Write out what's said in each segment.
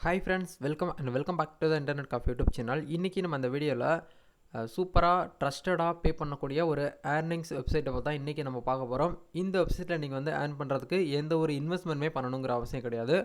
Hi friends, welcome back to the internet coffee YouTube channel. இன்றைக்கி நம்ம அந்த வீடியோவில் சூப்பராக ட்ரஸ்டடாக பே பண்ணக்கூடிய ஒரு ஏர்னிங்ஸ் வெப்சைட்டை பற்றி தான் இன்றைக்கி நம்ம பார்க்க போகிறோம். இந்த வெப்சைட்டில் நீங்கள் வந்து ஏர்ன் பண்ணுறதுக்கு எந்த ஒரு இன்வெஸ்ட்மெண்ட்டுமே பண்ணணுங்கிற அவசியம் கிடையாது.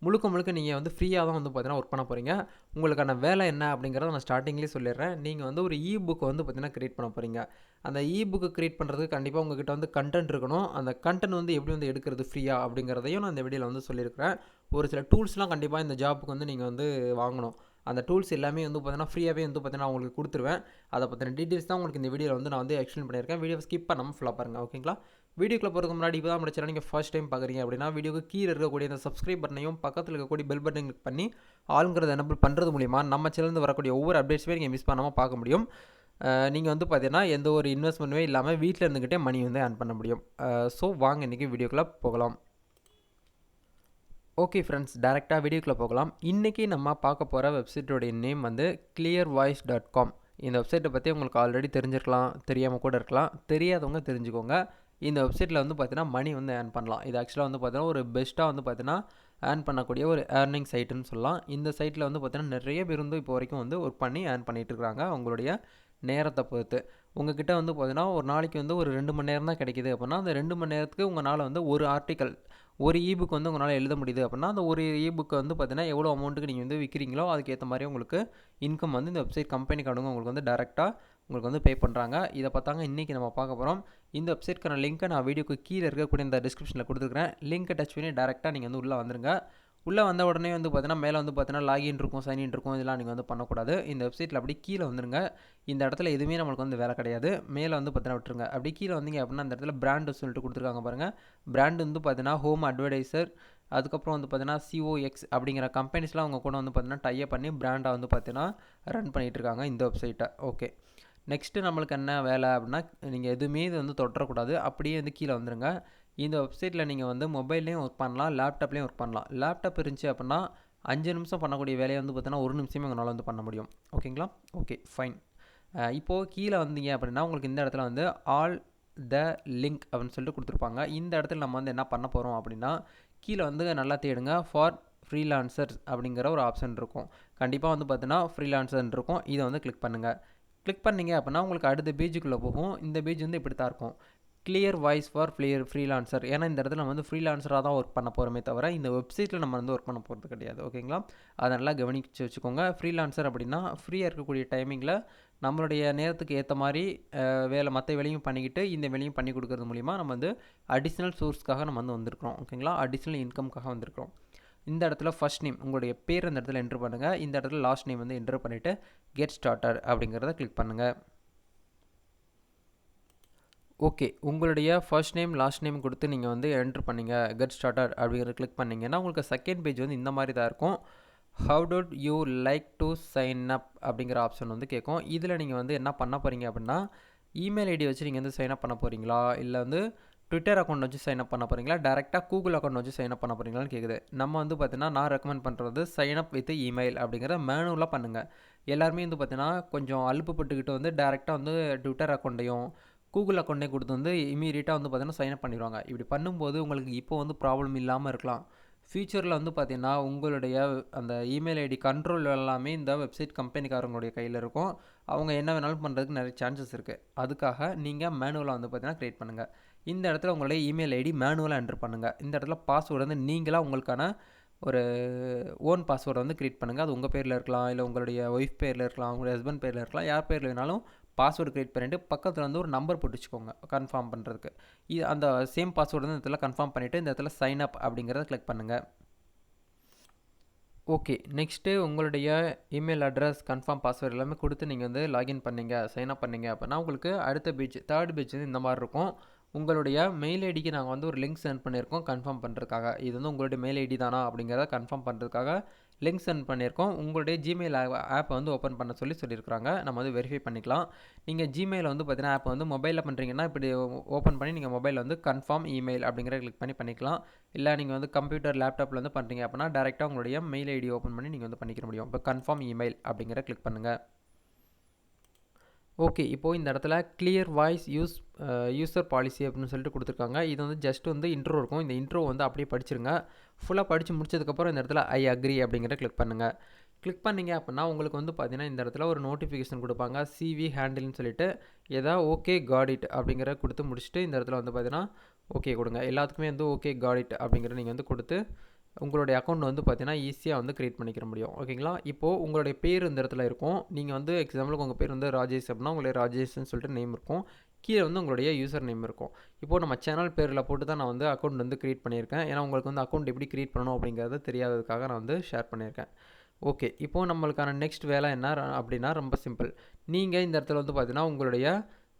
முழுக்க நீங்கள் வந்து ஃப்ரீயாக தான் வந்து பார்த்தீங்கன்னா ஒர்க் பண்ண போகிறீங்க. உங்களுக்கான வேலை என்ன அப்படிங்கிறத நான் ஸ்டார்டிங்லேயே சொல்லிடுறேன். நீங்கள் வந்து ஒரு புக் வந்து பார்த்தீங்கன்னா க்ரியேட் பண்ண போகிறீங்க. அந்த புக்கு க்ரியேட் பண்ணுறதுக்கு கண்டிப்பாக உங்ககிட்ட வந்து கண்டென்ட் இருக்கணும். அந்த கண்டென்ட் வந்து எப்படி வந்து எடுக்கிறது ஃப்ரீயாக அப்படிங்கிறதையும் நான் இந்த வீடியோவில் வந்து சொல்லியிருக்கிறேன். ஒரு சில டூல்ஸ்லாம் கண்டிப்பாக இந்த ஜாப்புக்கு வந்து நீங்கள் வந்து வாங்கணும். அந்த டூல்ஸ் எல்லாமே வந்து பார்த்தீங்கன்னா ஃப்ரீயாகவே வந்து பார்த்தீங்கன்னா உங்களுக்கு கொடுத்துருவேன். அதை பற்றின டீட்டெயில்ஸ் தான் உங்களுக்கு இந்த வீடியோவில் வந்து நான் வந்து எக்ஸ்பிளைன் பண்ணியிருக்கேன். வீடியோ ஸ்கிப் பண்ணாமல் ஃபுல்லாக பாருங்கள், ஓகேங்களா? வீடியோக்குள்ள போகிறதுக்கு முன்னாடி இப்போ தான் நம்ம சேனல் நீங்கள் ஃபர்ஸ்ட் டைம் பார்க்குறீங்க அப்படின்னா வீடியோக்கு கீழே இருக்கக்கூடிய இந்த சப்ஸ்கிரைப் பட்டனையும் பக்கத்தில் இருக்கக்கூடிய பெல் பட்டனையும் கிளிக் பண்ணி ஆளுங்கிறத எனபிள் பண்ணுறது மூலிமா நம்ம சேனலில் வரக்கூடிய ஒவ்வொரு அப்டேட்ஸுமே நீங்கள் மிஸ் பண்ணாமல் பார்க்க முடியும். நீங்கள் வந்து பார்த்தீங்கன்னா எந்த ஒரு இன்வெஸ்ட்மெண்ட்டுமே இல்லாமல் வீட்டில் இருந்துக்கிட்டே மணி வந்து ஏர்ன் பண்ண முடியும். ஸோ வாங்க இன்றைக்கி வீடியோக்குள்ளே போகலாம். ஓகே ஃப்ரெண்ட்ஸ், டேரெக்டாக வீடியோக்குள்ளே போகலாம். இன்றைக்கி நம்ம பார்க்க போகிற வெப்சைட்டோடைய நேம் வந்து clearvoice.com. இந்த வெப்சைட்டை பற்றி உங்களுக்கு ஆல்ரெடி தெரிஞ்சிருக்கலாம், தெரியாமல் கூட இருக்கலாம். தெரியாதவங்க தெரிஞ்சுக்கோங்க. இந்த வெப்சைட்டில் வந்து பார்த்தீங்கன்னா மணி வந்து ஏர்ன் பண்ணலாம். இது ஆக்சுவலாக வந்து பார்த்தீங்கன்னா ஒரு பெஸ்ட்டாக வந்து பார்த்தீங்கன்னா ஏர்ன் பண்ணக்கூடிய ஒரு ஏர்னிங் சைட்டுன்னு சொல்லலாம். இந்த சைட்டில் வந்து பார்த்தீங்கன்னா நிறைய பேர் வந்து இப்போ வரைக்கும் வந்து ஒர்க் பண்ணி ஏர்ன் பண்ணிகிட்டு இருக்கிறாங்க. அவங்களுடைய நேரத்தை பொறுத்து உங்ககிட்ட வந்து பார்த்தீங்கன்னா ஒரு நாளைக்கு வந்து ஒரு 2 மணி நேரம் தான் கிடைக்கிது அப்படின்னா அந்த 2 மணி நேரத்துக்கு உங்களால் வந்து ஒரு ஆர்டிக்கல், ஒரு புக் வந்து உங்களால் எழுத முடியுது அப்படின்னா அந்த ஒரு புக்கை வந்து பார்த்தீங்கன்னா எவ்வளோ அமௌண்ட்டுக்கு நீங்கள் வந்து விற்கிறீங்களோ அதுக்கேற்ற மாதிரி உங்களுக்கு இன்கம் வந்து இந்த வெப்சைட் கம்பெனிக்காரங்க உங்களுக்கு வந்து டேரெக்டாக உங்களுக்கு வந்து பே பண்ணுறாங்க. இதை பார்த்தாங்க இன்றைக்கி நம்ம பார்க்க போகிறோம். இந்த வெப்சைட்க்கான லிங்க்கை நான் வீடியோக்கு கீழே இருக்கக்கூடிய இந்த டிஸ்கிரிப்ஷனில் கொடுத்துருக்கிறேன். லிங்க்கை டச் பண்ணி டேரெக்டாக நீங்கள் வந்து உள்ளே வந்துருங்க. உள்ளே வந்த உடனே வந்து பார்த்தீங்கன்னா மேலே வந்து பார்த்தீங்கன்னா லாகின் இருக்கும், சைன்இன் இருக்கும். இதெல்லாம் நீங்கள் வந்து பண்ணக்கூடாது. இந்த வெப்சைட்டில் அப்படி கீழே வந்துருங்க. இந்த இடத்துல எதுவுமே நம்மளுக்கு வந்து வேலை கிடையாது. மேலே வந்து பார்த்தீங்கன்னா விட்டுருங்க. அப்படி கீழே வந்தீங்க அப்படின்னா அந்த இடத்துல பிராண்டு சொல்லிட்டு கொடுத்துருக்காங்க பாருங்கள். பிராண்டு வந்து பார்த்தீங்கன்னா ஹோம் அட்வர்டைசர், அதுக்கப்புறம் வந்து பார்த்தீங்கன்னா சிஓஎக்ஸ் அப்படிங்கிற கம்பெனிஸ்லாம் அவங்க கூட வந்து பார்த்தீங்கன்னா டைப் பண்ணி பிராண்டாக வந்து பார்த்தீங்கன்னா ரன் பண்ணிகிட்டு இருக்காங்க இந்த வெப்சைட்டை. ஓகே, நெக்ஸ்ட்டு நம்மளுக்கு என்ன வேலை அப்படின்னா நீங்கள் எதுவுமே இது வந்து தொட்டக்கூடாது. அப்படியே வந்து கீழே வந்துருங்க. இந்த வெப்சைட்டில் நீங்கள் வந்து மொபைல்லையும் ஒர்க் பண்ணலாம், லேப்டாப்லேயும் ஒர்க் பண்ணலாம். லேப்டாப் இருந்துச்சு அப்படின்னா 5 நிமிஷம் பண்ணக்கூடிய வேலையை வந்து பார்த்தீங்கன்னா 1 நிமிஷமே உங்களால் வந்து பண்ண முடியும். ஓகேங்களா? Okay fine. இப்போது கீழே வந்தீங்க அப்படின்னா உங்களுக்கு இந்த இடத்துல வந்து ஆல் த லிங்க் அப்படின்னு சொல்லிட்டு கொடுத்துருப்பாங்க. இந்த இடத்துல நம்ம வந்து என்ன பண்ண போகிறோம் அப்படின்னா கீழே வந்து நல்லா தேடுங்க ஃபார் ஃப்ரீலான்சர்ஸ் அப்படிங்கிற ஒரு ஆப்ஷன் இருக்கும். கண்டிப்பாக வந்து பார்த்தீங்கன்னா ஃப்ரீலான்சர்னு இருக்கும். இதை வந்து கிளிக் பண்ணுங்கள். கிளிக் பண்ணிங்க அப்படின்னா உங்களுக்கு அடுத்த பேஜுக்குள்ளே போகும். இந்த பேஜ் வந்து இப்படி தான் இருக்கும், கிளியர் வாய்ஸ் ஃபார் ஃப்ரீலான்சர். ஏன்னா இந்த இடத்துல நம்ம வந்து ஃப்ரீலான்சராக தான் ஒர்க் பண்ண போகிறோமே தவிர இந்த வெப்சைட்டில் நம்ம வந்து ஒர்க் பண்ண போகிறது கிடையாது. ஓகேங்களா? அதை நல்லா கவனித்து வச்சுக்கோங்க. ஃப்ரீலான்சர் அப்படின்னா ஃப்ரீயாக இருக்கக்கூடிய டைமிங்கில் நம்மளுடைய நேரத்துக்கு ஏற்ற மாதிரி மற்ற வேலையும் பண்ணிக்கிட்டு இந்த வேலையும் பண்ணி கொடுக்கறது மூலிமா நம்ம வந்து அடிஷ்னல் சோர்ஸ்க்காக நம்ம வந்து வந்திருக்கிறோம். ஓகேங்களா? அடிஷ்னல் இன்கம்காக வந்திருக்கிறோம். இந்த இடத்துல ஃபர்ஸ்ட் நேம் உங்களுடைய பேர் இந்த இடத்துல என்ட்ரு பண்ணுங்கள். இந்த இடத்துல லாஸ்ட் நேம் வந்து என்ட்ரு பண்ணிவிட்டு கெட் ஸ்டார்டட் அப்படிங்கிறத கிளிக் பண்ணுங்கள். ஓகே, உங்களுடைய ஃபர்ஸ்ட் நேம் லாஸ்ட் நேம் கொடுத்து நீங்கள் வந்து என்ட்ரு பண்ணிங்க கெட் ஸ்டார்டட் அப்படிங்கிறத கிளிக் பண்ணிங்கன்னா உங்களுக்கு செகண்ட் பேஜ் வந்து இந்த மாதிரி தான் இருக்கும். How do you like to sign up அப்படிங்கிற ஆப்ஷன் வந்து கேட்கும். இதில் நீங்கள் வந்து என்ன பண்ண போகிறீங்க அப்படின்னா இமெயில் ஐடி வச்சு நீங்கள் வந்து சைன் அப் பண்ண போகிறீங்களா, இல்லை வந்து ட்விட்டர் அக்கௌண்ட் வச்சு சைன் அப் பண்ண போகிறீங்களா, டேரெக்டாக கூகுள் அக்கௌண்ட் வச்சு சைன் அப் பண்ண போகிறீங்களான்னு கேட்குது. நம்ம வந்து பார்த்தீங்கன்னா நான் ரெக்கமெண்ட் பண்ணுறது சைன் அப் வித் இமெயில் அப்படிங்கிற மேனுவலாக பண்ணுங்கள். எல்லாருமே வந்து பார்த்தீங்கன்னா கொஞ்சம் அலுப்புப்பட்டுக்கிட்டு வந்து டேரெக்டாக வந்து ட்விட்டர் அக்கௌண்ட்டையும் கூகுள் அக்கௌண்ட்டே கொடுத்து வந்து இமீடியட்டாக வந்து பார்த்தீங்கன்னா சைன் அப் பண்ணிடுவாங்க. இப்படி பண்ணும்போது உங்களுக்கு இப்போ வந்து ப்ராப்ளம் இல்லாமல் இருக்கலாம். ஃப்யூச்சரில் வந்து பார்த்தீங்கன்னா உங்களுடைய அந்த இமெயில் ஐடி கண்ட்ரோல் எல்லாமே இந்த வெப்சைட் கம்பெனிக்காரங்களுடைய கையில் இருக்கும். அவங்க என்ன வேணாலும் பண்ணுறதுக்கு நிறைய சான்சஸ் இருக்குது. அதுக்காக நீங்கள் மேனுவலாக வந்து பார்த்தீங்கன்னா க்ரியேட் பண்ணுங்கள். இந்த இடத்துல உங்களுடைய இமெயில் ஐடி மேனுவலாக என்ட்ரு பண்ணுங்கள். இந்த இடத்துல பாஸ்வேர்டு வந்து நீங்களாக உங்களுக்கான ஒரு ஓன் பாஸ்வேர்டை வந்து க்ரியேட் பண்ணுங்கள். அது உங்கள் பேரில் இருக்கலாம், இல்லை உங்களுடைய ஒய்ஃப் பேரில் இருக்கலாம், உங்களுடைய ஹஸ்பண்ட் பேரில் இருக்கலாம், யார் பேரில் வேணாலும் பாஸ்வேர்டு க்ரியேட் பண்ணிவிட்டு பக்கத்தில் வந்து ஒரு நம்பர் போட்டு வச்சுக்கோங்க கன்ஃபார்ம் பண்ணுறதுக்கு. இது அந்த சேம் பாஸ்வேர்டு வந்து இந்த இடத்துல கன்ஃபார்ம் பண்ணிவிட்டு இந்த இடத்துல சைன் அப் அப்படிங்கிறத கிளிக் பண்ணுங்கள். ஓகே, நெக்ஸ்ட்டு உங்களுடைய இமெயில் அட்ரஸ், கன்ஃபார்ம் பாஸ்வேர்டு எல்லாமே கொடுத்து நீங்கள் வந்து லாகின் பண்ணிங்க, சைன் அப் பண்ணிங்க அப்படின்னா உங்களுக்கு அடுத்த பேஜ், தேர்ட் பேஜ் வந்து இந்த மாதிரி இருக்கும். உங்களுடைய மெயில் ஐடிக்கு நாங்கள் வந்து ஒரு லிங்க் சென்ட் பண்ணியிருக்கோம் கன்ஃபார்ம் பண்ணுறதுக்காக. இது வந்து உங்களுடைய மெயில் ஐடி தானா அப்படிங்கிறத கன்ஃபார்ம் பண்ணுறதுக்காக லிங்க் சென்ட் பண்ணியிருக்கோம். உங்களுடைய ஜிமெயில் ஆப்பை வந்து ஓப்பன் பண்ண சொல்லியிருக்கிறாங்க. நம்ம வந்து வெரிஃபை பண்ணிக்கலாம். நீங்கள் ஜிமெயில் வந்து பார்த்தீங்கன்னா ஆப்பை வந்து மொபைலில் பண்ணுறீங்கன்னா இப்படி ஓப்பன் பண்ணி நீங்கள் மொபைலில் வந்து கன்ஃபார்ம் இமெயில் அப்படிங்கிற கிளிக் பண்ணிக்கலாம். இல்லை நீங்கள் வந்து கம்ப்யூட்டர் லேப்டாப்பில் வந்து பண்ணுறீங்க அப்படின்னா டேரெக்டாக உங்களுடைய மெயில் ஐடி ஓப்பன் பண்ணி நீங்கள் வந்து பண்ணிக்க முடியும். இப்போ கன்ஃபார்ம் இமெயில் அப்படிங்கிற கிளிக் பண்ணுங்கள். ஓகே. இப்போது இந்த இடத்துல கிளியர் வாய்ஸ் யூசர் பாலிசி அப்படின்னு சொல்லிட்டு கொடுத்துருக்காங்க. இது வந்து ஜஸ்ட் வந்து இன்ட்ரோ இருக்கும். இந்த இன்ட்ரோ வந்து அப்படியே படிச்சிருங்க. ஃபுல்லாக படித்து முடிச்சதுக்கப்புறம் இந்த இடத்துல ஐ அக்ரி அப்படிங்கிற கிளிக் பண்ணுங்கள். கிளிக் பண்ணிங்க அப்படின்னா உங்களுக்கு வந்து பார்த்தீங்கன்னா இந்த இடத்துல ஒரு நோட்டிஃபிகேஷன் கொடுப்பாங்க. சிவி ஹேண்டில்னு சொல்லிட்டு ஓகே காட் இட் அப்படிங்கிற கொடுத்து முடிச்சுட்டு இந்த இடத்துல வந்து பார்த்தீங்கன்னா ஓகே கொடுங்க. எல்லாத்துக்குமே வந்து ஓகே காட் இட் அப்படிங்கிற நீங்கள் வந்து கொடுத்து உங்களுடைய அக்கௌண்ட் வந்து பார்த்தீங்கன்னா ஈஸியாக வந்து க்ரியேட் பண்ணிக்கிற முடியும். ஓகேங்களா? இப்போது உங்களுடைய பேர் இந்த இடத்துல இருக்கும். நீங்கள் வந்து எக்ஸாம்பிளுக்கு உங்கள் பேர் வந்து ராஜேஷ் அப்படின்னா உங்களுடைய ராஜேஷ்னு சொல்லிட்டு நேம் இருக்கும். கீழே வந்து உங்களுடைய யூசர் நேம் இருக்கும். இப்போது நம்ம சேனல் பேரில் போட்டு தான் நான் வந்து அக்கௌண்ட் வந்து க்ரியேட் பண்ணியிருக்கேன். ஏன்னா உங்களுக்கு வந்து அக்கௌண்ட் எப்படி க்ரியேட் பண்ணணும் அப்படிங்கிறது தெரியாததுக்காக நான் வந்து ஷேர் பண்ணியிருக்கேன். ஓகே. இப்போது நம்மளுக்கான நெக்ஸ்ட் வேலை என்ன அப்படின்னா ரொம்ப சிம்பிள். நீங்கள் இந்த இடத்துல வந்து பார்த்தீங்கன்னா உங்களுடைய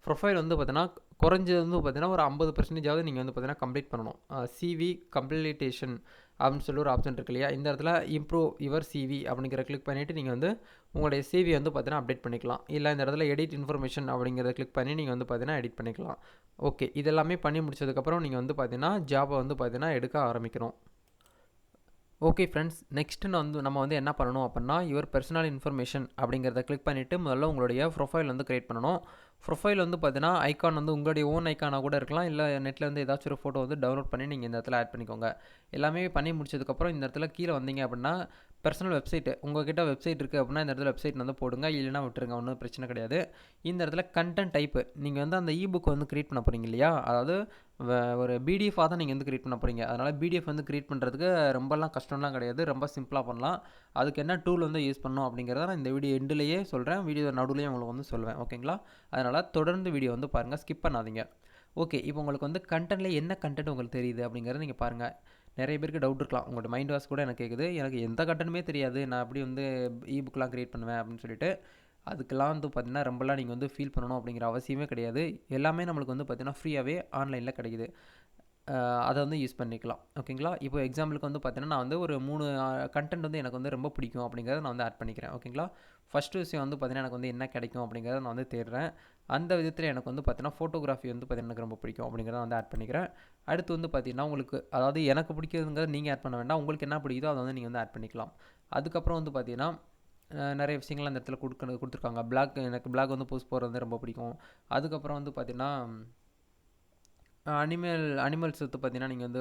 ப்ரொஃபைல் வந்து பார்த்தீங்கன்னா குறைஞ்சது வந்து பார்த்தீங்கன்னா ஒரு 50% நீங்கள் வந்து பார்த்தீங்கன்னா கம்ப்ளீட் பண்ணணும். சிவி கம்ப்ளீட்டேஷன் அப்படின்னு சொல்லி ஒரு ஆப்ஷன் இருக்கு இல்லையா? இந்த இடத்துல இம்ப்ரூவ் யுவர் சிவி அப்படிங்கிற கிளிக் பண்ணிவிட்டு நீங்கள் வந்து உங்களுடைய சிவி வந்து பார்த்தீங்கன்னா அப்டேட் பண்ணிக்கலாம். இல்லை இந்த இடத்துல எடிட் இன்ஃபர்மேஷன் அப்படிங்கிறத கிளிக் பண்ணி நீங்கள் வந்து பார்த்தீங்கன்னா எடிட் பண்ணிக்கலாம். ஓகே. இதெல்லாமே பண்ணி முடிச்சதுக்கப்புறம் நீங்கள் வந்து பார்த்தீங்கன்னா ஜாபை வந்து பார்த்தீங்கன்னா எடுக்க ஆரம்பிக்கணும். ஓகே ஃப்ரெண்ட்ஸ், நெக்ஸ்ட்டு நம்ம வந்து என்ன பண்ணணும் அப்படின்னா யுவர் பர்சனல் இன்ஃபர்மேஷன் அப்படிங்கிறத கிளிக் பண்ணிவிட்டு முதல்ல உங்களுடைய ப்ரொஃபைல் வந்து க்ரியேட் பண்ணணும். ப்ரொஃபைல் வந்து பார்த்தீங்கன்னா ஐக்கான் வந்து உங்களுடைய ஓன் ஐக்கானாக கூட இருக்கலாம். இல்லை நெட்டில் வந்து ஏதாச்சும் ஒரு ஃபோட்டோ வந்து டவுன்லோட் பண்ணி நீங்கள் இந்த இடத்துல ஆட் பண்ணிக்கோங்க. எல்லாமே பண்ணி முடிச்சதுக்கப்புறம் இந்த இடத்துல கீழே வந்தீங்க அப்படின்னா பர்சனல் வெப்சைட்டு உங்கள்கிட்ட வெப்சைட் இருக்குது அப்படின்னா இந்த இடத்துல வெப்சைட் வந்து போடுங்க. இல்லைனா விட்டுருங்க, ஒன்றும் பிரச்சனை கிடையாது. இந்த இடத்துல கண்டென்ட் டைப்பு நீங்கள் வந்து அந்த இபுக் வந்து க்ரியேட் பண்ண போகிறீங்க இல்லையா? அதாவது ஒரு பிடிஎஃபாக தான் நீங்கள் வந்து க்ரியேட் பண்ண போகிறீங்க. அதனால் பிடிஎஃப் வந்து க்ரியேட் பண்ணுறதுக்கு ரொம்பலாம் கஷ்டம்லாம் கிடையாது. ரொம்ப சிம்பிளாக பண்ணலாம். அதுக்கு என்ன டூல் வந்து யூஸ் பண்ணணும் அப்படிங்கிறத நான் இந்த வீடியோ எண்டுலேயே சொல்கிறேன். வீடியோ நடுவுலேயே உங்களுக்கு வந்து சொல்லுவேன். ஓகேங்களா? அதனால் தொடர்ந்து வீடியோ வந்து பாருங்கள், ஸ்கிப் பண்ணாதீங்க. ஓகே. இப்போ உங்களுக்கு வந்து கண்டென்ட்டில் என்ன கண்டென்ட் உங்களுக்கு தெரியுது அப்படிங்கிறத நீங்கள் பாருங்கள். நிறைய பேருக்கு டவுட் இருக்கலாம். உங்களோட மைண்ட் வாஷ் கூட எனக்கு கேட்குது. எனக்கு எந்த கண்டென்ட்டுமே தெரியாது, நான் எப்படி வந்து இபுக்லாம் க்ரியேட் பண்ணுவேன் அப்படின்னு சொல்லிட்டு. அதுக்கெல்லாம் வந்து பார்த்தீங்கன்னா ரொம்பலாம் நீங்கள் வந்து ஃபீல் பண்ணணும் அப்படிங்கிற அவசியமே கிடையாது. எல்லாமே நம்மளுக்கு வந்து பார்த்தீங்கன்னா ஃப்ரீயாகவே ஆன்லைனில் கிடைக்குது. அதை வந்து யூஸ் பண்ணிக்கலாம். ஓகேங்களா? இப்போ எக்ஸாம்பிளுக்கு வந்து பார்த்தீங்கன்னா நான் வந்து ஒரு 3 கண்டென்ட் வந்து எனக்கு வந்து ரொம்ப பிடிக்கும் அப்படிங்கிறத நான் வந்து ஆட் பண்ணிக்கிறேன். ஓகேங்களா? ஃபஸ்ட்டு விஷயம் வந்து பார்த்தீங்கன்னா எனக்கு வந்து என்ன கிடைக்கும் அப்படிங்கிறத நான் வந்து தேடுறேன். அந்த விதத்தில் எனக்கு வந்து பார்த்தீங்கன்னா ஃபோட்டோகிராஃபி வந்து பார்த்தீங்கன்னா எனக்கு ரொம்ப பிடிக்கும் அப்படிங்கிறத வந்து ஆட் பண்ணிக்கிறேன். அடுத்து வந்து பார்த்தீங்கன்னா உங்களுக்கு அதாவது எனக்கு பிடிக்கிறதுங்கிறத நீங்கள் ஆட் பண்ண வேண்டாம். உங்களுக்கு என்ன பிடிக்குதோ அதை வந்து நீங்கள் வந்து ஆட் பண்ணிக்கலாம். அதுக்கப்புறம் வந்து பார்த்தீங்கன்னா நிறைய விஷயங்கள் அந்த இடத்துல கொடுத்துருக்காங்க. எனக்கு பிளாக் வந்து போஸ்ட் போடுறது வந்து ரொம்ப பிடிக்கும். அதுக்கப்புறம் வந்து பார்த்தீங்கன்னா அனிமல்ஸ் வந்து பார்த்தீங்கன்னா நீங்கள் வந்து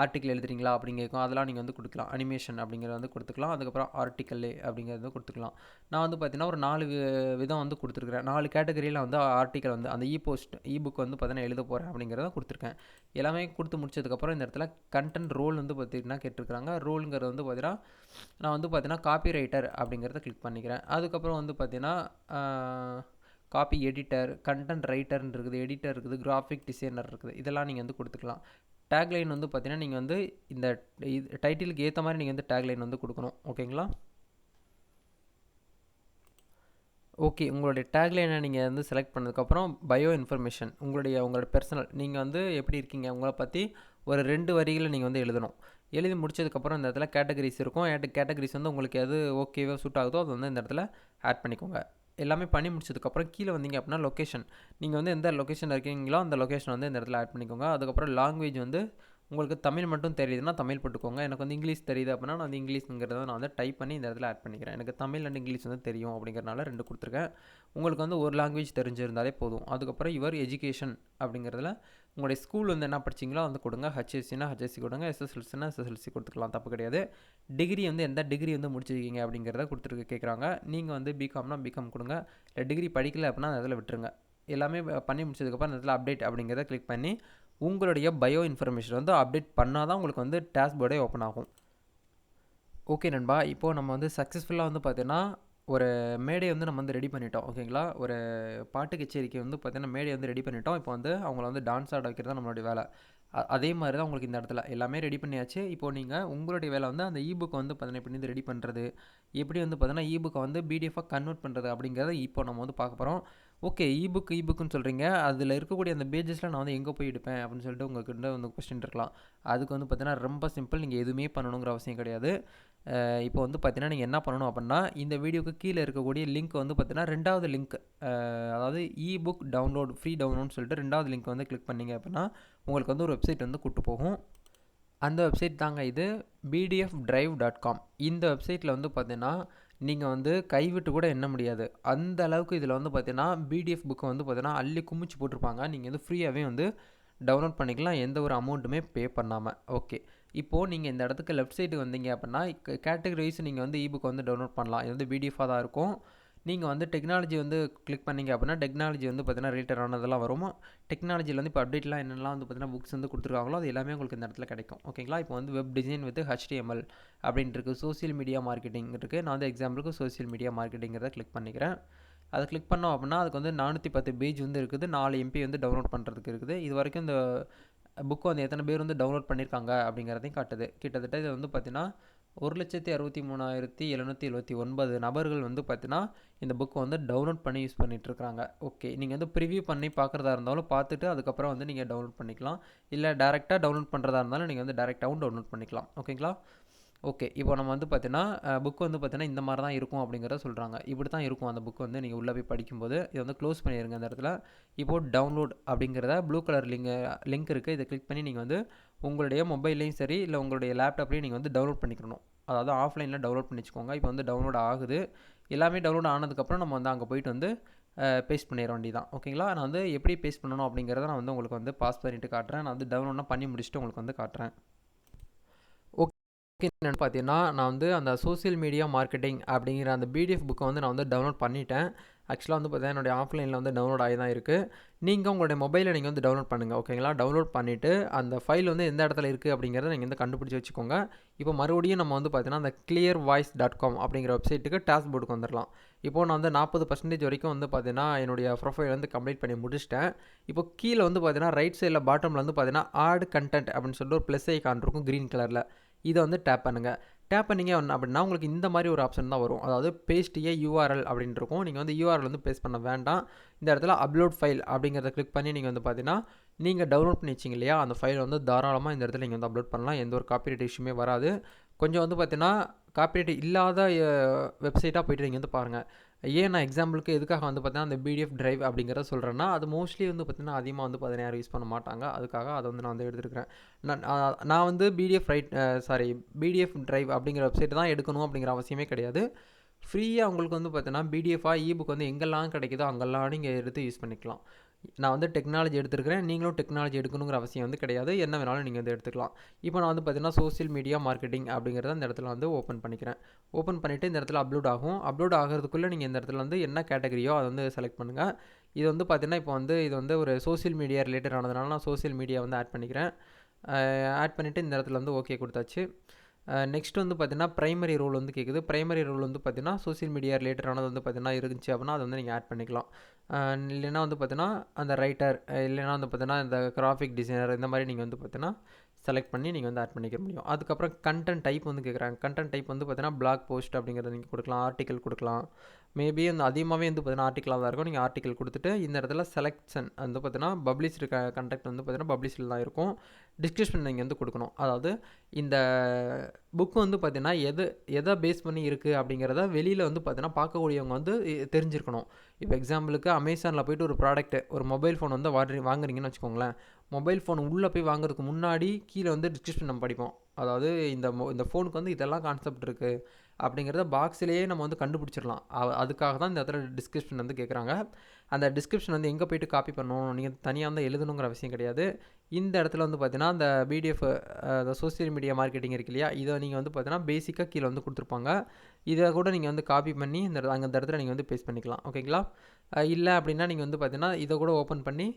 ஆர்டிக்கல் எழுதுறீங்களா அப்படின்னு கேட்கும். அதெல்லாம் நீங்கள் வந்து கொடுக்கலாம். அனிமேஷன் அப்படிங்கிறத வந்து கொடுத்துக்கலாம். அதுக்கப்புறம் ஆர்டிக்கல் அப்படிங்கிறது கொடுத்துக்கலாம். நான் வந்து பார்த்தீங்கன்னா ஒரு 4 விதம் வந்து கொடுத்துருக்குறேன். 4 கேட்டகரியில் வந்து ஆர்டிக்கல் வந்து அந்த இபுக் வந்து பார்த்தீங்கன்னா எழுத போகிறேன் அப்படிங்கிறத கொடுத்துருக்கேன். எல்லாமே கொடுத்து முடிச்சதுக்கப்புறம் இந்த இடத்துல கண்டென்ட் ரோல் வந்து பார்த்தீங்கன்னா கேட்டிருக்கிறாங்க. ரோலுங்கிறது வந்து பார்த்தீங்கன்னா நான் வந்து பார்த்தீங்கன்னா காப்பி ரைட்டர் அப்படிங்கிறத கிளிக் பண்ணிக்கிறேன். அதுக்கப்புறம் வந்து பார்த்தீங்கன்னா காப்பி எடிட்டர், கண்டென்ட் ரைட்டர்னு இருக்குது, எடிட்டர் இருக்குது, கிராஃபிக் டிசைனர் இருக்குது. இதெல்லாம் நீங்கள் வந்து கொடுத்துக்கலாம். டேக்லைன் வந்து பார்த்தீங்கன்னா நீங்கள் வந்து இந்த டைட்டிலுக்கு ஏற்ற மாதிரி நீங்கள் வந்து டேக்லைன் வந்து கொடுக்கணும். ஓகேங்களா? ஓகே. உங்களுடைய டேக்லைனை நீங்கள் வந்து செலக்ட் பண்ணதுக்கப்புறம் பயோ இன்ஃபர்மேஷன் உங்களோட பர்சனல் நீங்கள் வந்து எப்படி இருக்கீங்க உங்களை பற்றி ஒரு 2 வரிகளை நீங்கள் வந்து எழுதணும். எழுதி முடிச்சதுக்கப்புறம் இந்த இடத்துல கேட்டகரிஸ் இருக்கும். கேட்டகரிஸ் வந்து உங்களுக்கு எது ஓகேவோ சூட் ஆகுதோ அதை வந்து இந்த இடத்துல ஆட் பண்ணிக்கோங்க. எல்லாமே பண்ணி முடிச்சதுக்கப்புறம் கீழே வந்தீங்க அப்படின்னா லொக்கேஷன் நீங்கள் வந்து எந்த லொக்கேஷனில் இருக்கீங்களோ அந்த லொக்கேஷன் வந்து இந்த இடத்துல ஆட் பண்ணிக்கோங்க. அதுக்கப்புறம் லாங்குவேஜ் வந்து உங்களுக்கு தமிழ் மட்டும் தெரியுதுன்னா தமிழ் போட்டுக்கோங்க. எனக்கு வந்து இங்கிலீஷ் தெரியுது அப்படின்னா நான் வந்து இங்கிலீஷ்ங்கிறத நான் வந்து டைப் பண்ணி இந்த இடத்துல ஆட் பண்ணிக்கிறேன். எனக்கு தமிழ் அண்ட் இங்கிலீஷ் வந்து தெரியும் அப்படிங்கிறனால 2 கொடுத்துருக்கேன். உங்களுக்கு வந்து ஒரு லாங்குவேஜ் தெரிஞ்சிருந்தாலே போதும். அதுக்கப்புறம் யுவர் எஜுகேஷன் அப்படிங்கிறதுல உங்களுடைய ஸ்கூல் வந்து என்ன படிச்சிங்களோ வந்து கொடுங்க. ஹெச்எஸ்சினா ஹெச்எஸ்சி கொடுங்க. எஸ்எஸ்எல்சினா எஸ்எஸ்எல்சி கொடுத்துக்கலாம், தப்பு கிடையாது. டிகிரி வந்து எந்த டிகிரி வந்து முடிச்சிருக்கீங்க அப்படிங்கிறத கேட்குறாங்க. நீங்கள் வந்து பிகாம்னா பிகாம் கொடுங்க. இல்லை டிகிரி படிக்கல அப்படின்னா அதில் விட்டுருங்க. எல்லாமே பண்ணி முடிச்சதுக்கப்புறம் அதில் அப்டேட் அப்படிங்கிறத கிளிக் பண்ணி உங்களுடைய பயோ இன்ஃபர்மேஷன் வந்து அப்டேட் பண்ணால் தான் உங்களுக்கு வந்து டேஷ்போர்டே ஓப்பன் ஆகும். ஓகே நண்பா, இப்போது நம்ம வந்து சக்ஸஸ்ஃபுல்லாக வந்து பார்த்தீங்கன்னா ஒரு மேடை வந்து நம்ம வந்து ரெடி பண்ணிட்டோம். ஓகேங்களா? ஒரு பாட்டு கச்சேரிக்கு வந்து பார்த்தீங்கன்னா மேடை வந்து ரெடி பண்ணிட்டோம். இப்போ வந்து அவங்கள வந்து டான்ஸ் ஆட வைக்கிறது தான் நம்மளுடைய வேலை. அதே மாதிரி தான் உங்களுக்கு இந்த இடத்துல எல்லாமே ரெடி பண்ணியாச்சு. இப்போது நீங்கள் உங்களுடைய வேலை வந்து அந்த இபுக்கை வந்து பார்த்தீங்கன்னா எப்படி வந்து ரெடி பண்ணுறது, எப்படி வந்து பார்த்தீங்கன்னா இபுக்கை வந்து பிடிஎஃபாக கன்வெர்ட் பண்ணுறது அப்படிங்கிறத இப்போ நம்ம வந்து பார்க்க போகிறோம். ஓகே. இபுக்குன்னு சொல்கிறீங்க, அதில் இருக்கக்கூடிய அந்த பேஜஸில் நான் வந்து எங்கே போய் எடுப்பேன் அப்படின்னு சொல்லிட்டு உங்கள்கிட்ட வந்து கொஸ்டின் இருக்கலாம். அதுக்கு வந்து பார்த்தீங்கன்னா ரொம்ப சிம்பிள். நீங்கள் எதுவுமே பண்ணணுங்கிற அவசியம் கிடையாது. இப்போ வந்து பார்த்தீங்கன்னா நீங்கள் என்ன பண்ணணும் அப்படின்னா இந்த வீடியோக்கு கீழே இருக்கக்கூடிய லிங்க் வந்து பார்த்தீங்கன்னா 2வது லிங்க், அதாவது இபுக் டவுன்லோட் ஃப்ரீ டவுன்லோட்னு சொல்லிட்டு 2வது லிங்க் வந்து கிளிக் பண்ணிங்க அப்படின்னா உங்களுக்கு வந்து ஒரு வெப்சைட் வந்து கூட்டு போகும். அந்த வெப்சைட் தாங்க இது bdfdrive.com. இந்த வெப்சைட்டில் வந்து பார்த்தீங்கன்னா நீங்கள் வந்து கைவிட்டு கூட எண்ண முடியாது. அந்த அளவுக்கு இதில் வந்து பார்த்தீங்கன்னா, பிடிஎஃப் புக்கை வந்து பார்த்தீங்கன்னா, அள்ளி குமிச்சு போட்டிருப்பாங்க. நீங்கள் வந்து ஃப்ரீயாகவே வந்து டவுன்லோட் பண்ணிக்கலாம். எந்த ஒரு அமௌண்ட்டுமே பே பண்ணாமல். ஓகே. இப்போது நீங்கள் இந்த இடத்துக்கு லெஃப்ட் சைடுக்கு வந்தீங்க அப்படின்னா, கேட்டகரி வைஸ் நீங்கள் வந்து இபுக் வந்து டவுன்லோட் பண்ணலாம். இது வந்து பிடிஎஃபாக தான் இருக்கும். நீங்கள் வந்து டெக்னாலஜி வந்து கிளிக் பண்ணீங்க அப்படின்னா, டெக்னாலஜி வந்து பார்த்தீங்கன்னா ரிலேட்டட் ஆனதெல்லாம் வரும். டெக்னாலஜியில் வந்து இப்போ அப்டேட்லாம் என்னெல்லாம் வந்து பார்த்தீங்கன்னா புக்ஸ் வந்து கொடுத்துருக்காங்களோ அது எல்லாமே உங்களுக்கு இந்த இடத்துல கிடைக்கும். ஓகேங்களா? இப்போ வந்து வெப் டிசைன் வித் HTML அப்படின்ட்டு இருக்குது. சோசியல் மீடியா மார்க்கெட்டிங் இருக்குது. நான் வந்து எக்ஸாம்பிளுக்கு சோசியல் மீடியா மார்க்கெட்டிங்கிறத கிளிக் பண்ணிக்கிறேன். அதை கிளிக் பண்ணோம் அப்படின்னா அதுக்கு வந்து 410 பேஜ் வந்து இருக்குது. 4 MB வந்து டவுன்லோட் பண்ணுறதுக்கு இருக்குது. இது வரைக்கும் இந்த புக்கு வந்து எத்தனை பேர் வந்து டவுன்லோட் பண்ணியிருக்காங்க அப்படிங்கிறதையும் காட்டுது. கிட்டத்தட்ட இது வந்து பார்த்தீங்கன்னா 1,63,779 நபர்கள் வந்து பார்த்தீங்கன்னா இந்த புக்கை வந்து டவுன்லோட் பண்ணி யூஸ் பண்ணிகிட்ருக்காங்க. ஓகே. நீங்கள் வந்து ப்ரிவியூ பண்ணி பார்க்குறதா இருந்தாலும் பார்த்துட்டு அதுக்கப்புறம் வந்து நீங்கள் டவுன்லோட் பண்ணிக்கலாம். இல்லை டேரெக்டாக டவுன்லோட் பண்ணுறதா இருந்தாலும் நீங்கள் வந்து டேரெக்டாகவும் டவுன்லோட் பண்ணிக்கலாம். ஓகேங்களா? ஓகே. இப்போ நம்ம வந்து பார்த்தீங்கன்னா புக் வந்து பார்த்தீங்கன்னா இந்த மாதிரி தான் இருக்கும் அப்படிங்கிறத சொல்கிறாங்க. இப்படி தான் இருக்கும் அந்த புக் வந்து நீங்கள் உள்ளே போய் படிக்கும்போது. இதை வந்து க்ளோஸ் பண்ணிடுங்க அந்த இடத்துல. இப்போது டவுன்லோட் அப்படிங்கிறத ப்ளூ கலர் லிங்க் இருக்குது. இதை கிளிக் பண்ணி நீங்கள் வந்து உங்களுடைய மொபைல்லையும் சரி இல்லை உங்களுடைய லேப்டாப்லேயும் நீங்கள் வந்து டவுன்லோட் பண்ணிக்கணும். அதாவது ஆஃப்லைனில் டவுன்லோட் பண்ணி வச்சுக்கோங்க. இப்போ வந்து டவுன்லோட் ஆகுது. எல்லாமே டவுன்லோட் ஆனதுக்கப்புறம் நம்ம வந்து அங்கே போயிட்டு வந்து பேஸ்ட் பண்ணிட வேண்டியதான். ஓகேங்களா? நான் வந்து எப்படி பேஸ்ட் பண்ணணும் அப்படிங்கிறத நான் வந்து உங்களுக்கு வந்து பாஸ் பண்ணிவிட்டு காட்டுறேன். நான் வந்து டவுன்லோட்லாம் பண்ணி முடிச்சுட்டு உங்களுக்கு வந்து காட்டுறேன். என்னென்னு பார்த்தீங்கன்னா, நான் வந்து அந்த சோசியல் மீடியா மார்க்கெட்டிங் அப்படிங்கிற அந்த பிடிஎஃப் புக்கை வந்து நான் வந்து டவுன்லோட் பண்ணிட்டேன். ஆக்சுவலாக வந்து பார்த்தீங்கன்னா என்னுடைய ஆஃப்லைனில் வந்து டவுன்லோட் ஆகி தான் இருக்குது. நீங்கள் உங்களுடைய மொபைலில் நீங்கள் வந்து டவுன்லோட் பண்ணுங்கள். ஓகேங்களா? டவுன்லோட் பண்ணிவிட்டு அந்த ஃபைல் வந்து எந்த இடத்துல இருக்குது அப்படிங்கிறத நீங்கள் வந்து கண்டுபிடிச்சி வச்சுக்கோங்க. இப்போ மறுபடியும் நம்ம வந்து பார்த்தீங்கன்னா அந்த clearvoice.com அப்படிங்கிற வெப்சைட்டுக்கு டாஸ்க்போர்டுக்கு வந்துடலாம். இப்போது நான் வந்து 40% வரைக்கும் வந்து பார்த்தீங்கன்னா என்னுடைய ப்ரொஃபைல் வந்து கம்ப்ளீட் பண்ணி முடிச்சிட்டேன். இப்போ கீழே வந்து பார்த்தீங்கன்னா ரைட் சைடில் பாட்டமில் வந்து பார்த்தீங்கன்னா ஆட் கண்டென்ட் அப்படின்னு சொல்லிட்டு ஒரு ப்ளஸ் ஐகான் இருக்கும் க்ரீன் கலரில். இதை வந்து டேப் பண்ணுங்கள். டேப் பண்ணிங்க அப்படின்னா உங்களுக்கு இந்த மாதிரி ஒரு ஆப்ஷன் தான் வரும். அதாவது பேஸ்ட் யூஆர்எல் அப்படின்னு இருக்கும். நீங்கள் வந்து யூஆர்எல் வந்து பேஸ்ட் பண்ண வேண்டாம். இந்த இடத்துல அப்லோட் ஃபைல் அப்படிங்கிறத கிளிக் பண்ணி நீங்கள் வந்து பார்த்தீங்கன்னா நீங்கள் டவுன்லோட் பண்ணி வச்சிங்க இல்லையா, அந்த ஃபைல் வந்து தாராளமாக இந்த இடத்துல நீங்கள் வந்து அப்லோட் பண்ணலாம். எந்த ஒரு காப்பிரைட் இஷ்யூமே வராது. கொஞ்சம் வந்து பார்த்தீங்கன்னா காப்பிரைட் இல்லாத வெப்சைட்டாக போய்ட்டு நீங்கள் வந்து பாருங்கள். ஏன் நான் எக்ஸாம்பிளுக்கு எதுக்காக வந்து பார்த்தீங்கன்னா அந்த பிடிஎஃப் டிரைவ் அப்படிங்கிறத சொல்கிறேன்னா, அது மோஸ்ட்லி வந்து பார்த்தீங்கன்னா அதிகமாக வந்து பார்த்தீங்கன்னா யாரும் யூஸ் பண்ண மாட்டாங்க. அதுக்காக அதை வந்து நான் வந்து எடுத்துருக்கிறேன். நான் வந்து பிடிஎஃப் டிரைவ் அப்படிங்கிற வெப்சைட் தான் எடுக்கணும் அப்படிங்கிற அவசியமே கிடையாது. ஃப்ரீயாக உங்களுக்கு வந்து பார்த்தீங்கன்னா பிடிஎஃபாக இபுக் வந்து எங்கெல்லாம் கிடைக்குதோ அங்கெல்லாம் நீங்கள் எடுத்து யூஸ் பண்ணிக்கலாம். நான் வந்து டெக்னாலஜி எடுத்துருக்கிறேன். நீங்களும் டெக்னாலஜி எடுக்கணுங்கிற அவசியம் வந்து கிடையாது. என்ன வேணாலும் நீங்கள் வந்து எடுத்துக்கலாம். இப்போ நான் வந்து பார்த்தீங்கன்னா சோசியல் மீடியா மார்க்கெட்டிங் அப்படிங்கிறத இந்த இடத்துல வந்து ஓப்பன் பண்ணிக்கிறேன். ஓப்பன் பண்ணிவிட்டு இந்த இடத்துல அப்லோட் ஆகும். அப்லோட் ஆகிறதுக்குள்ளே நீங்கள் இந்த இடத்துல வந்து என்ன கேட்டகரியோ அதை வந்து செலக்ட் பண்ணுங்கள். இது வந்து பார்த்தீங்கன்னா இப்போ வந்து இது வந்து ஒரு சோசியல் மீடியா ரிலேட்டட் ஆனதுனால நான் சோசியல் மீடியா வந்து ஆட் பண்ணிக்கிறேன். ஆட் பண்ணிவிட்டு இந்த இடத்துல வந்து ஓகே கொடுத்தாச்சு. நெக்ஸ்ட் வந்து பார்த்தீங்கன்னா பிரைமரி ரோல் வந்து கேட்குது. பிரைமரி ரோல் வந்து பார்த்தீங்கன்னா சோசியல் மீடியா ரிலேட்டடானது வந்து பார்த்தீங்கன்னா இருந்துச்சு அப்படின்னா அதை வந்து நீங்கள் ஆட் பண்ணிக்கலாம். இல்லைன்னா வந்து பார்த்தீங்கன்னா அந்த ரைட்டர் இல்லைன்னா வந்து பார்த்தீங்கன்னா இந்த கிராஃபிக் டிசைனர் இந்த மாதிரி நீங்கள் வந்து பார்த்தீங்கன்னா செலக்ட் பண்ணி நீங்கள் வந்து ஆட் பண்ணிக்க முடியும். அதுக்கப்புறம் கண்டென்ட் டைப் வந்து கேட்குறாங்க. கண்டென்ட் டைப் வந்து பார்த்தீங்கன்னா பிளாக் போஸ்ட் அப்படிங்கிறத நீங்கள் கொடுக்கலாம். ஆர்டிக்கல் கொடுக்கலாம். மேபி அந்த அதிகமாகவே வந்து பார்த்தீங்கன்னா ஆர்டிக்கலாக தான் இருக்கும். நீங்கள் ஆர்டிக்கல் கொடுத்துட்டு இந்த இடத்துல செலெக்ஷன் வந்து பார்த்தீங்கன்னா பப்ளிஷ்டு கண்டென்ட் வந்து பார்த்தீங்கன்னா பப்ளிஷ்டில் தான் இருக்கும். டிஸ்கிரிப்ஷன் நீங்கள் வந்து கொடுக்கணும். அதாவது இந்த புக்கு வந்து பார்த்தீங்கன்னா எதை பேஸ் பண்ணி இருக்குது அப்படிங்கிறத வெளியில் வந்து பார்த்தீங்கன்னா பார்க்கக்கூடியவங்க வந்து தெரிஞ்சிருக்கணும். இப்போ எக்ஸாம்பிளுக்கு அமேசானில் போய்ட்டு ஒரு ப்ராடக்ட்டு ஒரு மொபைல் ஃபோன் வந்து வாங்குறீங்கன்னு வச்சுக்கோங்களேன். மொபைல் ஃபோன் உள்ளே போய் வாங்குறதுக்கு முன்னாடி கீழே வந்து டிஸ்கிரிப்ஷன் நம்ம படிப்போம். அதாவது இந்த ஃபோனுக்கு வந்து இதெல்லாம் கான்செப்ட் இருக்குது அப்படிங்கிறத பாக்ஸ்லேயே நம்ம வந்து கண்டுபிடிச்சிடலாம். அதுக்காக தான் இந்த இடத்துல டிஸ்கிரிப்ஷன் வந்து கேட்குறாங்க. அந்த டிஸ்கிரிப்ஷன் வந்து எங்கே போய்ட்டு காப்பி பண்ணணும், நீங்கள் தனியாக வந்து எழுதணுங்கிற அவசியம் கிடையாது. இந்த இடத்துல வந்து பார்த்தீங்கன்னா அந்த பிடிஎஃப் சோசியல் மீடியா மார்க்கெட்டிங் இருக்கு இல்லையா, இதை நீங்கள் வந்து பார்த்தீங்கன்னா பேசிக்காக கீழே வந்து கொடுத்துருப்பாங்க. இதை கூட நீங்கள் வந்து காப்பி பண்ணி அந்த இடத்துல நீங்கள் வந்து பேஸ்ட் பண்ணிக்கலாம். ஓகேங்களா? இல்லை அப்படின்னா நீங்கள் வந்து பார்த்தீங்கன்னா இதை கூட ஓப்பன் பண்ணி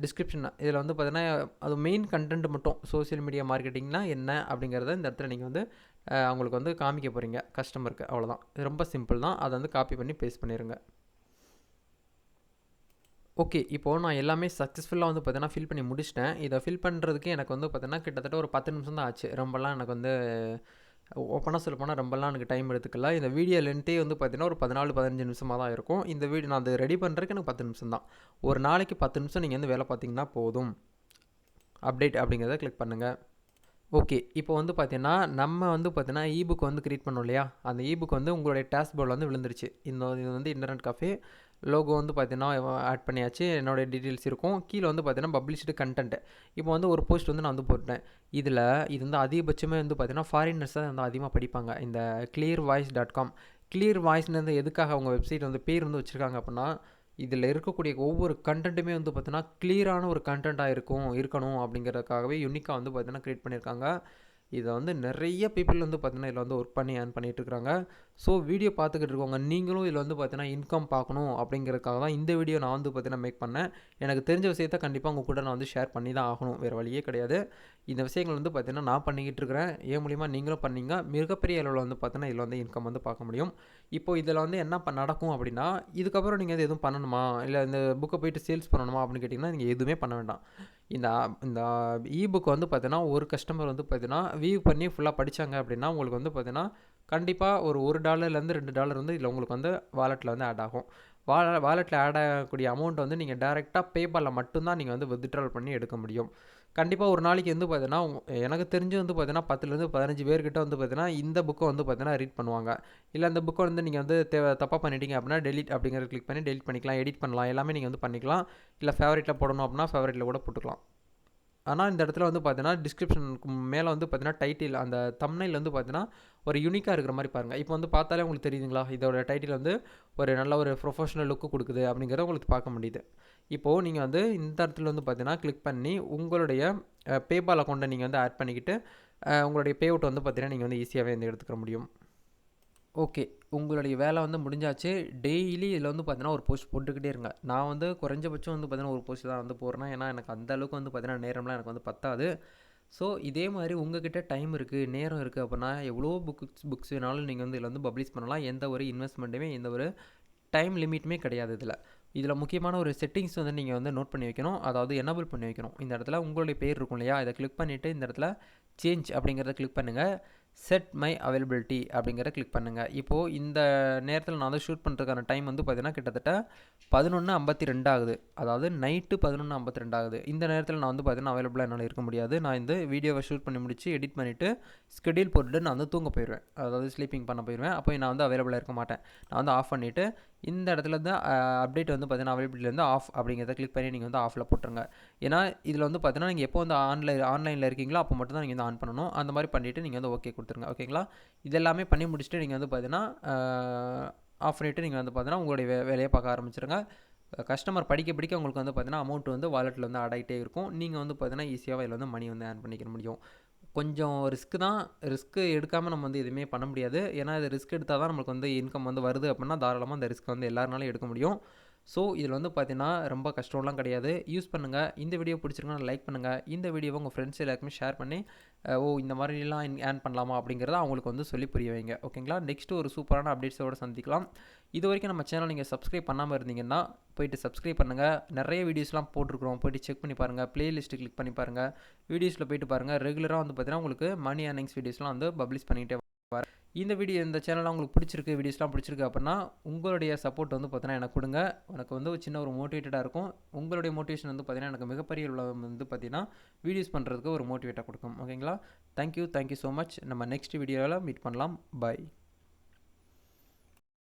டிஸ்கிரிப்ஷன் இதில் வந்து பார்த்தீங்கன்னா அது மெயின் கண்டென்ட் மட்டும் சோசியல் மீடியா மார்க்கெட்டிங்னா என்ன அப்படிங்கிறத இந்த இடத்துல நீங்கள் வந்து அவங்களுக்கு வந்து காமிக்க போகிறீங்க கஸ்டமருக்கு. அவ்வளோதான். ரொம்ப சிம்பிள் தான். அதை வந்து காப்பி பண்ணி பேஸ்ட் பண்ணிடுங்க. ஓகே. இப்போது நான் எல்லாமே சக்ஸஸ்ஃபுல்லாக வந்து பார்த்தீங்கன்னா ஃபில் பண்ணி முடிச்சிட்டேன். இதை ஃபில் பண்ணுறதுக்கு எனக்கு வந்து பார்த்தீங்கன்னா கிட்டத்தட்ட ஒரு 10 நிமிஷம் தான் ஆச்சு. ரொம்பலாம் எனக்கு வந்து ஓப்பனாக சொல்லப்போனால் ரொம்பலாம் எனக்கு டைம் எடுத்துக்கல. இந்த வீடியோ லென்த்தே வந்து பார்த்தீங்கன்னா ஒரு 14-15 நிமிஷமாக தான் இருக்கும். இந்த வீடியோ நான் அதை ரெடி பண்ணுறதுக்கு எனக்கு 10 நிமிஷம் தான். ஒரு நாளைக்கு 10 நிமிஷம் நீங்கள் வந்து வேலை பார்த்தீங்கன்னா போதும். அப்டேட் அப்படிங்கிறத கிளிக் பண்ணுங்கள். ஓகே. இப்போ வந்து பார்த்தீங்கன்னா நம்ம வந்து பார்த்தீங்கன்னா இபுக் வந்து கிரியேட் பண்ணோம் இல்லையா, அந்த இபுக் வந்து உங்களுடைய டாஸ்க் போர்டில் வந்து விழுந்துருச்சு. இது வந்து இன்டர்நெட் கஃபே லோகோ வந்து பார்த்தீங்கன்னா ஆட் பண்ணியாச்சு. என்னோட டீட்டெயில்ஸ் இருக்கும். கீழே வந்து பார்த்தீங்கன்னா பப்ளிஷ்டு கண்டென்ட். இப்போ வந்து ஒரு போஸ்ட் வந்து நான் வந்து போட்டேன். இது வந்து அதிகபட்சமே வந்து பார்த்தீங்கன்னா ஃபாரினர்ஸ் தான் வந்து அதிகமாக படிப்பாங்க. இந்த clearvoice.com. கிளியர் வாய்ஸ்னு எதுக்காக அவங்க வெப்சைட் வந்து பேர் வந்து வச்சுருக்காங்க அப்படின்னா, இதில் இருக்கக்கூடிய ஒவ்வொரு கண்டென்ட்டுமே வந்து பார்த்தீங்கன்னா கிளியரான ஒரு கண்டென்ட்டாக இருக்கணும் அப்படிங்கிறதுக்காகவே யூனிக்காக வந்து பார்த்தீங்கன்னா க்ரியேட் பண்ணியிருக்காங்க. இதை வந்து நிறைய பீப்புள் வந்து பார்த்தீங்கன்னா இதில் வந்து ஒர்க் பண்ணி ஏர்ன் பண்ணிகிட்டு இருக்காங்க. ஸோ வீடியோ பார்த்துக்கிட்டு இருக்கவங்க நீங்களும் இதில் வந்து பார்த்தீங்கன்னா இன்கம் பார்க்கணும் அப்படிங்கிறதுக்காக தான் இந்த வீடியோ நான் வந்து பார்த்தீங்கன்னா மேக் பண்ணேன். எனக்கு தெரிஞ்ச விஷயத்த கண்டிப்பாக உங்கள் கூட நான் வந்து ஷேர் பண்ணி தான் ஆகணும், வேறு வழியே கிடையாது. இந்த விஷயங்கள் வந்து பார்த்தீங்கன்னா நான் பண்ணிக்கிட்டு இருக்கிறேன். ஏன் மூலிமா நீங்களும் பண்ணீங்க மிகப்பெரிய அளவில் வந்து பார்த்தீங்கன்னா இதில் வந்து இன்கம் வந்து பார்க்க முடியும். இப்போ இதில் வந்து என்ன நடக்கும் அப்படின்னா, இதுக்கப்புறம் நீங்கள் எதுவும் பண்ணணுமா, இல்லை இந்த புக்கை போயிட்டு சேல்ஸ் பண்ணணுமா அப்படின்னு கேட்டிங்கன்னா நீங்கள் எதுவுமே பண்ண வேண்டாம். இந்த இந்த புக் வந்து பார்த்தீங்கன்னா ஒரு கஸ்டமர் வந்து பார்த்தீங்கன்னா வியூ பண்ணி ஃபுல்லாக படித்தாங்க அப்படின்னா உங்களுக்கு வந்து பார்த்தீங்கன்னா கண்டிப்பாக ஒரு $1 $2 வந்து இதில் உங்களுக்கு வந்து வாலெட்டில் வந்து ஆட் ஆகும். வாலெட்டில் ஆட் ஆகக்கூடிய அமௌண்ட் வந்து நீங்கள் டேரெக்டாக பேபாலில் மட்டும்தான் நீங்கள் வந்து வித்ட்ரால் பண்ணி எடுக்க முடியும். கண்டிப்பாக ஒரு நாளைக்கு வந்து பார்த்தீங்கன்னா எனக்கு தெரிஞ்சு வந்து பார்த்தீங்கன்னா 10லேருந்து 15 பேர்கிட்ட வந்து பார்த்தீங்கன்னா இந்த புக்கை வந்து பார்த்தீங்கன்னா ரீட் பண்ணுவாங்க. இல்லை அந்த புக்கை வந்து நீங்கள் வந்து தப்பாக பண்ணிட்டீங்க அப்படின்னா டெலிட் அப்படிங்கிறத கிளிக் பண்ணி டெலிட் பண்ணிக்கலாம், எடிட் பண்ணலாம், எல்லாமே நீங்கள் வந்து பண்ணிக்கலாம். இல்லை ஃபேவரட்டில் போடணும் அப்படின்னா ஃபேவரட்டில் கூட போட்டுக்கலாம். ஆனால் இந்த இடத்துல வந்து பார்த்தீங்கன்னா டிஸ்கிரிப்ஷனுக்கு மேலே வந்து பார்த்தீங்கன்னா டைட்டில் அந்த தம்ப்நெயில் வந்து பார்த்தீங்கன்னா ஒரு யூனிக்காக இருக்கிற மாதிரி பாருங்கள். இப்போ வந்து பார்த்தாலே உங்களுக்கு தெரியுதுங்களா, இதோட டைட்டில் வந்து ஒரு நல்ல ஒரு ப்ரொஃபஷனல் லுக்கு கொடுக்குது அப்படிங்கிறத உங்களுக்கு பார்க்க முடியுது. இப்போது நீங்கள் வந்து இந்த இடத்துல வந்து பார்த்தீங்கன்னா கிளிக் பண்ணி உங்களுடைய பேபால் அக்கௌண்ட்டை நீங்கள் வந்து ஆட் பண்ணிக்கிட்டு உங்களுடைய பே அவுட் வந்து பார்த்தீங்கன்னா நீங்கள் வந்து ஈஸியாகவே வந்து எடுத்துக்க முடியும். ஓகே, உங்களுடைய வேலை வந்து முடிஞ்சாச்சு. டெய்லி இதில் வந்து பார்த்தீங்கன்னா ஒரு போஸ்ட் போட்டுக்கிட்டே இருங்க. நான் வந்து குறைஞ்சபட்சம் வந்து பார்த்தீங்கன்னா ஒரு போஸ்ட் தான் வந்து போடுறேன். ஏன்னா எனக்கு அந்த அளவுக்கு வந்து பார்த்தீங்கன்னா நேரம்லாம் எனக்கு வந்து பத்தாது. ஸோ இதே மாதிரி உங்ககிட்ட டைம் இருக்குது, நேரம் இருக்குது அப்படின்னா எவ்வளோ புக்ஸ் வேணாலும் நீங்கள் வந்து இதில் வந்து பப்ளிஷ் பண்ணலாம். எந்த ஒரு இன்வெஸ்ட்மெண்ட்டுமே எந்த ஒரு டைம் லிமிட்டுமே கிடையாது இதில் முக்கியமான ஒரு செட்டிங்ஸ் வந்து நீங்கள் வந்து நோட் பண்ணி வைக்கணும். அதாவது எனபிள் பண்ணி வைக்கணும். இந்த இடத்துல உங்களுடைய பேர் இருக்கும் இல்லையா, இதை கிளிக் பண்ணிவிட்டு இந்த இடத்துல சேஞ்ச் அப்படிங்கிறத கிளிக் பண்ணுங்கள். செட் மை அவைலபிலிட்டி அப்படிங்கிறத கிளிக் பண்ணுங்கள். இப்போது இந்த நேரத்தில் நான் வந்து ஷூட் பண்ணுறதுக்கான டைம் வந்து பார்த்தீங்கன்னா கிட்டத்தட்ட 11:52 ஆகுது. அதாவது நைட்டு 11:52 ஆகுது. இந்த நேரத்தில் நான் வந்து பார்த்தீங்கன்னா அவைலபிளாக என்னால் இருக்க முடியாது. நான் இந்த வீடியோவை ஷூட் பண்ணி முடிச்சு எடிட் பண்ணிவிட்டு ஸ்கெடியூல் போட்டுட்டு நான் வந்து தூங்க போயிடுவேன். அதாவது ஸ்லீப்பிங் பண்ண போயிடுவேன். அப்போ நான் வந்து அவைலபிளாக இருக்க மாட்டேன். நான் வந்து ஆஃப் பண்ணிவிட்டு இந்த இடத்துல வந்து அப்டேட் வந்து பார்த்தீங்கன்னா அவைலபிலிட்டிலேருந்து ஆஃப் அப்படிங்கிறத கிளிக் பண்ணி நீங்கள் வந்து ஆஃபில் போட்டுருங்க. ஏன்னா இதில் வந்து பார்த்தீங்கன்னா நீங்கள் எப்போ வந்து ஆன்லைனில் இருக்கீங்களோ அப்போ மட்டும் தான் நீங்கள் வந்து ஆன் பண்ணணும். அந்த மாதிரி பண்ணிவிட்டு நீங்கள் வந்து ஓகே கொடுத்துருங்க. ஓகேங்களா, இதெல்லாமே பண்ணி முடிச்சுட்டு நீங்கள் வந்து பார்த்தீங்கன்னா ஆஃப் பண்ணிவிட்டு நீங்கள் வந்து பார்த்தீங்கன்னா உங்களுடைய வேலையை பார்க்க ஆரம்பிச்சிருங்க. கஸ்டமர் படிக்க உங்களுக்கு வந்து பார்த்தீங்கன்னா அமௌண்ட் வந்து வாலெட்டில் வந்து ஆட் ஆகிட்டே இருக்கும். நீங்கள் வந்து பார்த்தீங்கன்னா ஈஸியாக இதில் வந்து மணி வந்து ஏர்ன் பண்ணிக்க முடியும். கொஞ்சம் ரிஸ்க்கு தான். ரிஸ்க்கு எடுக்காமல் நம்ம வந்து எதுவுமே பண்ண முடியாது. ஏன்னா இது ரிஸ்க் எடுத்தால் தான் நம்மளுக்கு வந்து இன்கம் வந்து வருது அப்படின்னா தாராளமாக அந்த ரிஸ்க் வந்து எல்லாருனாலும் எடுக்க முடியும். ஸோ இதில் வந்து பார்த்தீங்கன்னா ரொம்ப கஷ்டம்லாம் கிடையாது. யூஸ் பண்ணுங்கள். இந்த வீடியோ பிடிச்சிருக்குன்னா லைக் பண்ணுங்கள். இந்த வீடியோவை உங்கள் ஃப்ரெண்ட்ஸ் எல்லாருக்குமே ஷேர் பண்ணி இந்த மாதிரிலாம் ஏர்ன் பண்ணலாமா அப்படிங்கிறத அவங்களுக்கு வந்து சொல்லி புரிய வைங்க. ஓகேங்களா, நெக்ஸ்ட்டு ஒரு சூப்பரான அப்டேட்ஸோடு சந்திக்கலாம். இது வரைக்கும் நம்ம சேனல் நீங்கள் சப்ஸ்கிரைப் பண்ணாமல் இருந்தீங்கன்னா போய்ட்டு சப்ஸ்கிரைப் பண்ணுங்கள். நிறைய வீடியோஸ்லாம் போட்டிருக்கிறோம், போய்ட்டு செக் பண்ணி பாருங்கள். ப்ளேலிஸ்ட்டு கிளிக் பண்ணி பாருங்கள். வீடியோஸில் போய்ட்டு பாருங்கள். ரெகுலராக வந்து பார்த்தீங்கன்னா உங்களுக்கு மணி ஏர்னிங்ஸ் வீடியோஸ்லாம் வந்து பப்ளிஷ் பண்ணிகிட்டே வரேன். இந்த சேனலில் உங்களுக்கு பிடிச்சிருக்கு, வீடியோஸ்லாம் பிடிச்சிருக்கு அப்படின்னா உங்களுடைய சப்போர்ட் வந்து பார்த்தீங்கன்னா எனக்கு கொடுங்க. எனக்கு வந்து ஒரு சின்ன ஒரு மோட்டிவேட்டடாக இருக்கும். உங்களுடைய மோட்டிவேஷன் வந்து பார்த்தீங்கன்னா எனக்கு மிகப்பெரிய வந்து பார்த்தீங்கன்னா வீடியோஸ் பண்ணுறதுக்கு ஒரு மோட்டிவேட்டாக கொடுக்கும். ஓகேங்களா, தேங்க்யூ ஸோ மச். நம்ம நெக்ஸ்ட் வீடியோவில் மீட் பண்ணலாம். பாய்.